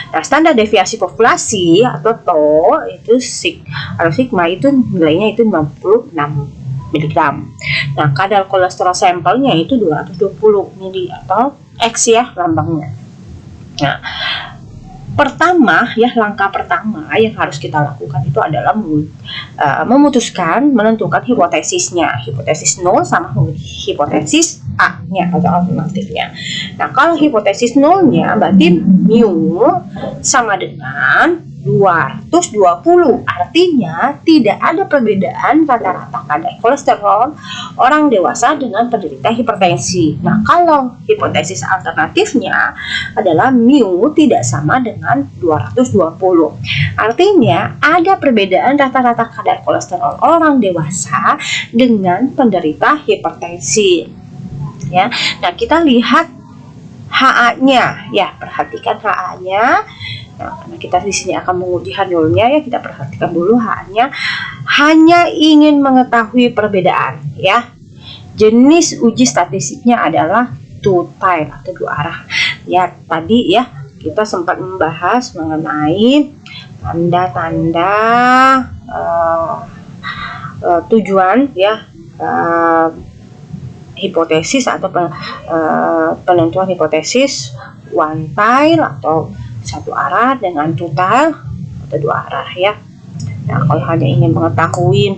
Nah, standar deviasi populasi atau TO itu atau sigma itu nilainya itu 66 mg. Nah, kadar kolesterol sampelnya itu 220 mg atau X ya lambangnya. Nah, langkah pertama yang harus kita lakukan itu adalah menentukan hipotesisnya, hipotesis 0 sama hipotesis A-nya atau alternatifnya. Nah, kalau hipotesis 0-nya berarti mu sama dengan 220, artinya tidak ada perbedaan rata-rata kadar kolesterol orang dewasa dengan penderita hipertensi. Nah, kalau hipotesis alternatifnya adalah mu tidak sama dengan 220, artinya ada perbedaan rata-rata kadar kolesterol orang dewasa dengan penderita hipertensi. Ya, nah kita lihat HA-nya, ya perhatikan HA-nya. Nah, karena kita di sini akan menguji H0-nya ya, kita perhatikan dulu H-nya. Hanya ingin mengetahui perbedaan ya. Jenis uji statistiknya adalah two type atau dua arah. Ya, tadi ya kita sempat membahas mengenai tanda-tanda tujuan ya, hipotesis atau penentuan hipotesis one tile atau satu arah dengan two tile atau dua arah ya. Nah, kalau hanya ingin mengetahui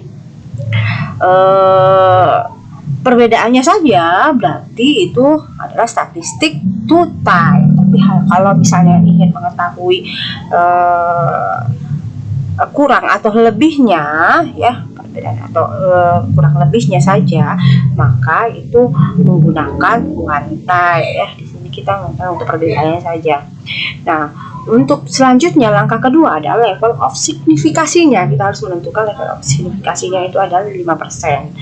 perbedaannya saja berarti itu adalah statistik two tile. Tapi kalau misalnya ingin mengetahui kurang atau lebihnya ya, perbedaan atau kurang lebihnya saja, maka itu menggunakan one tile ya. Di sini kita menggunakan untuk perbedaannya saja. Nah, untuk selanjutnya langkah kedua adalah level of signifikasinya. Kita harus menentukan level of signifikasinya itu adalah 5%.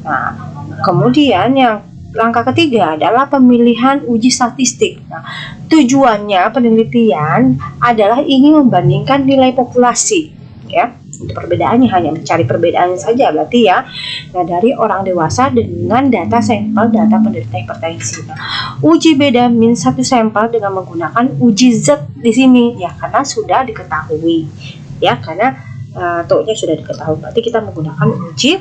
Nah, kemudian yang langkah ketiga adalah pemilihan uji statistik. Nah, tujuannya penelitian adalah ingin membandingkan nilai populasi ya. Untuk perbedaannya hanya mencari perbedaan saja berarti ya. Nah, dari orang dewasa dengan data sampel data penderita hipertensi. Nah, uji beda min satu sampel dengan menggunakan uji Z di sini ya, karena sudah diketahui ya, karena TO-nya sudah diketahui berarti kita menggunakan uji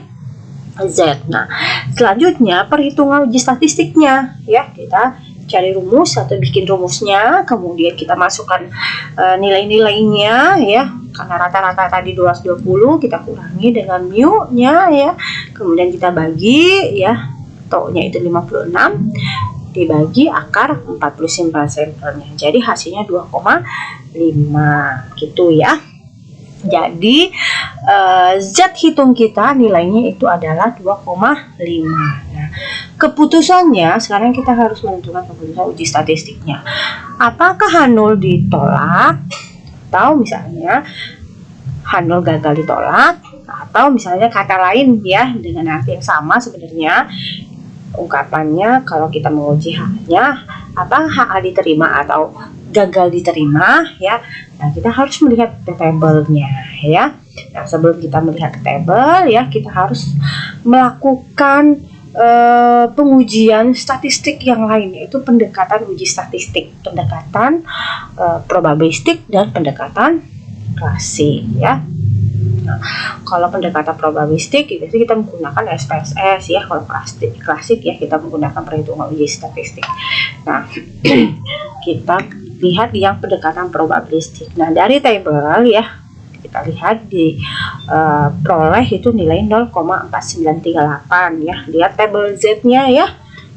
Z. Nah, selanjutnya perhitungan uji statistiknya ya, kita cari rumus atau bikin rumusnya, kemudian kita masukkan nilai-nilainya ya. Karena rata-rata tadi 220 kita kurangi dengan mu-nya ya. Kemudian kita bagi ya, TO-nya itu 56 dibagi akar 49 sampelnya. Jadi hasilnya 2,5 gitu ya. Jadi Z hitung kita nilainya itu adalah 2,5. Nah, keputusannya sekarang kita harus menentukan keputusan uji statistiknya. Apakah H0 ditolak, atau misalnya H0 gagal ditolak, atau misalnya kata lain ya dengan arti yang sama sebenarnya ungkapannya kalau kita menguji H-nya, apa HA diterima atau gagal diterima ya. Nah, kita harus melihat tabelnya ya. Nah, sebelum kita melihat tabel ya, kita harus melakukan pengujian statistik yang lain, yaitu pendekatan uji statistik, pendekatan probabilistik dan pendekatan klasik ya. Nah, kalau pendekatan probabilistik itu kita menggunakan SPSS ya, kalau klasik ya kita menggunakan perhitungan uji statistik. Nah, kita lihat yang pendekatan probabilistik. Nah, dari tabel ya kita lihat di peroleh itu nilai 0,4938 ya. Lihat tabel Z-nya ya.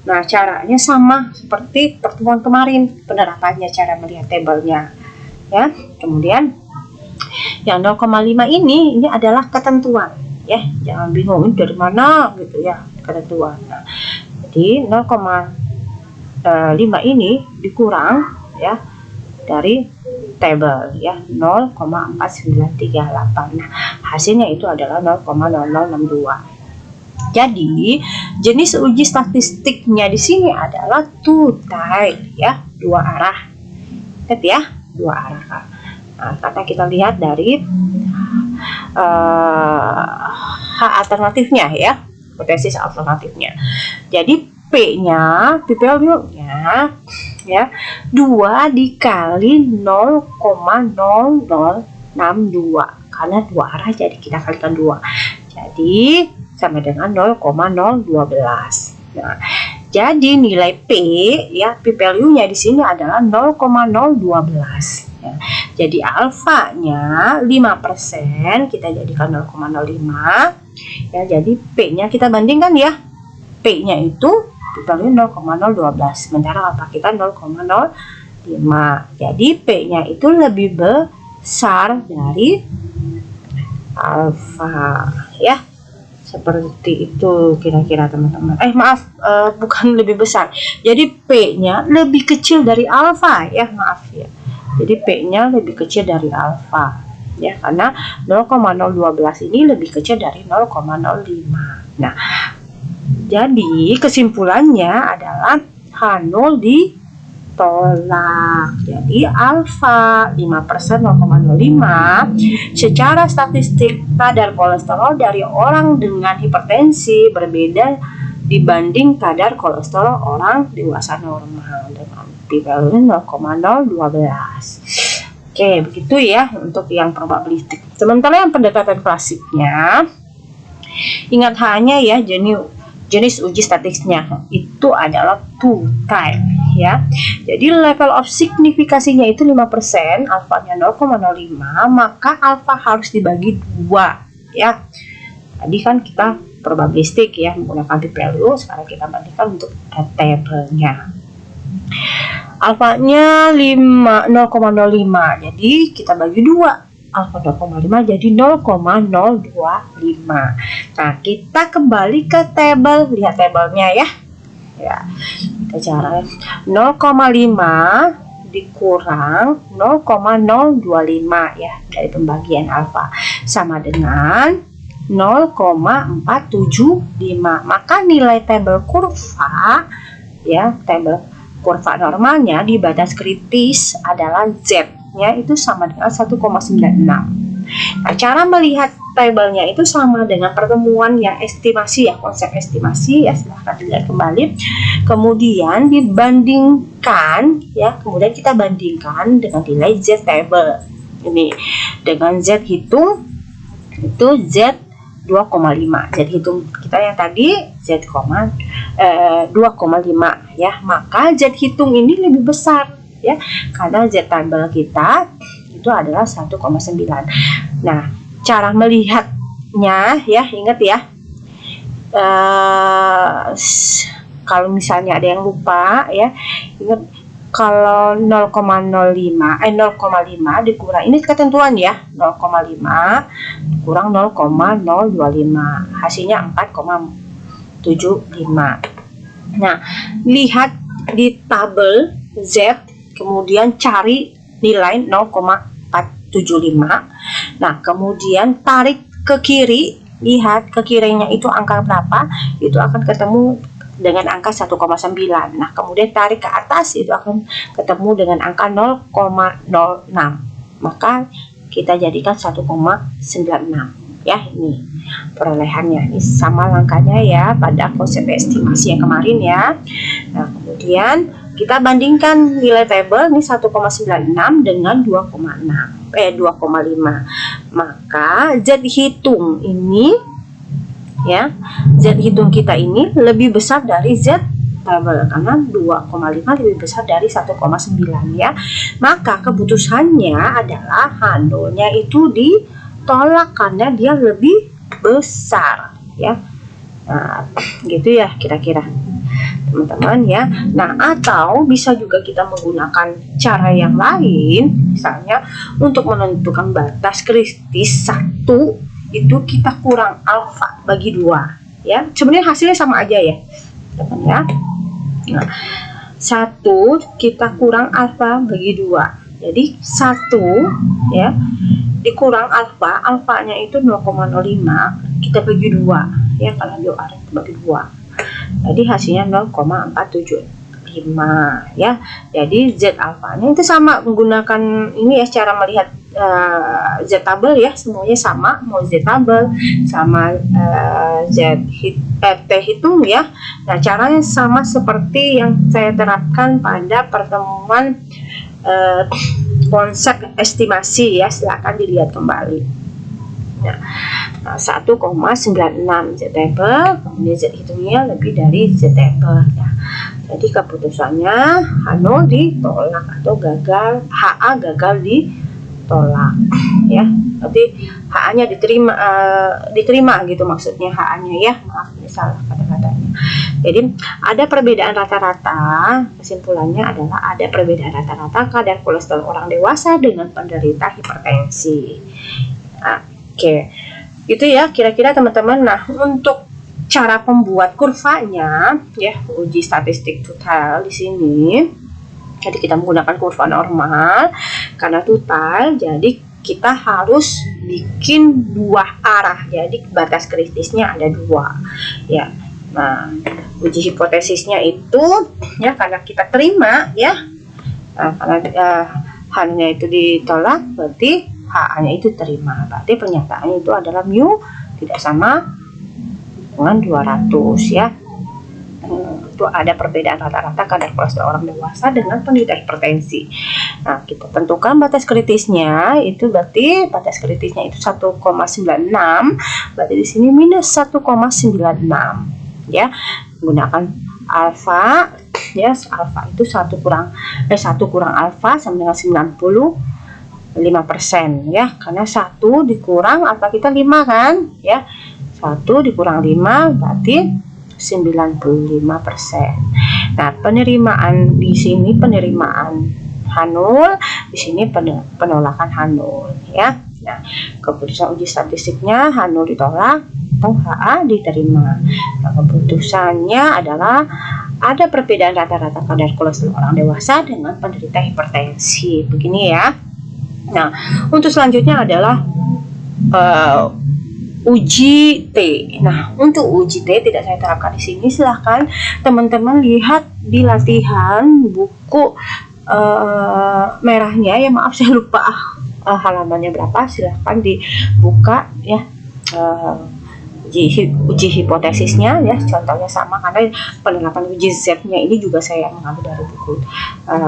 Nah, caranya sama seperti pertemuan kemarin, penerapannya cara melihat tabelnya ya. Kemudian yang 0,5 ini adalah ketentuan ya. Jangan bingung ini dari mana gitu ya, ketentuan. Nah, jadi 0,5 ini dikurang ya dari tabel ya, 0,4938. Nah, hasilnya itu adalah 0,0062. Jadi jenis uji statistiknya di sini adalah two type, ya, dua arah. Ingat ya, dua arah. Nah, karena kita lihat dari alternatifnya, ya, hipotesis alternatifnya. Jadi P-nya, P value-nya, ya, 2 dikali 0,0062, karena dua arah jadi kita kalikan 2. Jadi sama dengan 0,012. Nah, jadi nilai P, ya, P value-nya di sini adalah 0,012. Ya. Jadi alfanya 5%, kita jadikan 0,05. Ya, jadi P-nya kita bandingkan, ya. P-nya itu P value 0,012, sementara alfa kita 0,05. Jadi P-nya itu lebih besar dari alfa, ya. Seperti itu kira-kira teman-teman. Maaf, bukan lebih besar. Jadi P-nya lebih kecil dari alfa, ya, maaf ya. Jadi P-nya lebih kecil dari alfa, ya, karena 0,012 ini lebih kecil dari 0,05. Nah, jadi kesimpulannya adalah H0 ditolak. Jadi alfa 5% 0,05. Secara statistik kadar kolesterol dari orang dengan hipertensi berbeda dibanding kadar kolesterol orang dewasa normal dengan P value 0,012. Oke, begitu ya untuk yang probabilistik. Sementara yang pendekatan klasiknya, ingat hanya ya, jenis uji statistiknya itu adalah two type, ya. Jadi level of signifikasinya itu 5%, alfanya 0,05, maka alfa harus dibagi 2, ya. Tadi kan kita probabilistik, ya, menggunakan P value. Sekarang kita bandingkan untuk tabelnya. Alfanya 0,05, jadi kita bagi 2. Alfa 0,5 jadi 0,025. Nah, kita kembali ke tabel, lihat tabelnya, ya. Ya, kita cara 0,5 dikurang 0,025, ya, dari pembagian alfa sama dengan 0,475. Maka nilai tabel kurva, ya, tabel kurva normalnya di batas kritis adalah Z-nya itu sama dengan 1,96. Nah, cara melihat tabelnya itu sama dengan pertemuan yang estimasi, ya, konsep estimasi, ya, silahkan dilihat kembali. Kemudian dibandingkan, ya, kemudian kita bandingkan dengan nilai Z table ini dengan Z hitung itu Z 2,5. Z hitung kita yang tadi Z 2,5, ya, maka Z hitung ini lebih besar, ya, karena Z tabel kita itu adalah 1,9. Nah, cara melihatnya, ya, ingat ya, kalau misalnya ada yang lupa, ya, ingat kalau 0,05 dikurang, ini ketentuan, ya, 0,5 kurang 0,025, hasilnya 4,75. Nah, lihat di tabel Z, kemudian cari nilai 0,475. Nah, kemudian tarik ke kiri, lihat ke kirinya itu angka berapa, itu akan ketemu dengan angka 1,9. Nah, kemudian tarik ke atas itu akan ketemu dengan angka 0,06. Maka kita jadikan 1,96, ya. Ini perolehannya, ini sama langkahnya, ya, pada konsep estimasi yang kemarin, ya. Nah, kemudian kita bandingkan nilai tabel ini 1,96 dengan 2,5. Maka Z hitung ini, ya, Z hitung kita ini lebih besar dari Z tabel karena 2,5 lebih besar dari 1,9, ya. Maka keputusannya adalah H0-nya itu ditolak karena dia lebih besar, ya. Nah, gitu ya kira-kira teman-teman, ya. Nah, atau bisa juga kita menggunakan cara yang lain, misalnya untuk menentukan batas kritis 1 itu kita kurang alfa bagi 2, ya. Sebenarnya hasilnya sama aja, ya, teman, ya. Nah, 1 kita kurang alfa bagi 2, jadi 1, ya, dikurang alfa, alfanya itu 0,05, kita bagi 2 ya, kalau UR kita bagi 2. Jadi hasilnya 0,475 ya. Jadi Z alfanya itu sama menggunakan ini ya, cara melihat Z tabel ya, semuanya sama, mau Z tabel sama T hitung ya. Nah, caranya sama seperti yang saya terapkan pada pertemuan konsep estimasi ya, silakan dilihat kembali. Nah, 1,96 Z table, kemudian Z hitungnya lebih dari Z table ya. Jadi keputusannya H0 ditolak atau gagal, HA gagal ditolak ya. Berarti HA-nya diterima gitu maksudnya, HA-nya ya, maaf ini salah kata-katanya. Jadi ada perbedaan rata-rata, kesimpulannya adalah ada perbedaan rata-rata kadar kolesterol orang dewasa dengan penderita hipertensi. Oke, itu ya kira-kira teman-teman. Nah, untuk cara pembuat kurvanya ya, uji statistik total di sini. Jadi kita menggunakan kurva normal karena total, jadi kita harus bikin 2 arah. Jadi batas kritisnya ada 2 ya. Nah, uji hipotesisnya itu ya karena kita terima ya. Nah, karena H-nya itu ditolak, berarti HA-nya itu terima. Berarti pernyataannya itu adalah mu tidak sama dengan 200 ya. Itu ada perbedaan rata-rata kadar kolesterol orang dewasa dengan penderita hipertensi. Nah, kita tentukan batas kritisnya itu, berarti batas kritisnya itu 1,96, berarti di sini minus 1,96 ya. Menggunakan alfa ya, alfa itu 1 kurang alfa sama dengan 95% ya, karena 1 dikurang alfa kita 5 kan ya, 1 dikurang 5 berarti 95%. Nah, penerimaan di sini penerimaan H0, di sini penolakan H0 ya. Nah, keputusan uji statistiknya H0 ditolak atau HA diterima. Nah, keputusannya adalah ada perbedaan rata-rata kadar kolesterol orang dewasa dengan penderita hipertensi. Begini ya. Nah, untuk selanjutnya adalah uji T. Nah, untuk uji T tidak saya terapkan di sini. Silahkan teman-teman lihat di latihan buku merahnya ya. Maaf saya lupa halamannya berapa. Silahkan dibuka ya. Uji hipotesisnya ya, contohnya sama karena penerapan uji Z-nya ini juga saya mengambil dari buku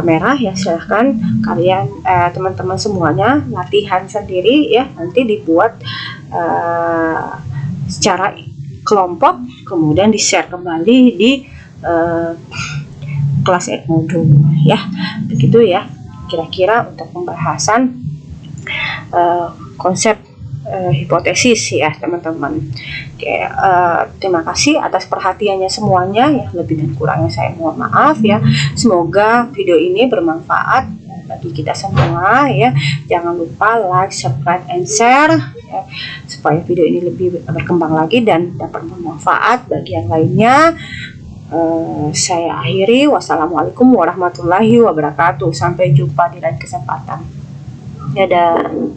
merah ya. Silahkan kalian teman-teman semuanya latihan sendiri ya, nanti dibuat secara kelompok, kemudian di-share kembali di kelas Edmodo ya. Begitu ya kira-kira untuk pembahasan konsep hipotesis ya teman-teman. Oke, terima kasih atas perhatiannya semuanya ya, lebih dan kurangnya saya mohon maaf ya. Semoga video ini bermanfaat bagi kita semua ya. Jangan lupa like, subscribe, and share ya, supaya video ini lebih berkembang lagi dan dapat bermanfaat bagi yang lainnya. Saya akhiri, wassalamualaikum warahmatullahi wabarakatuh. Sampai jumpa di lain kesempatan. Dadah.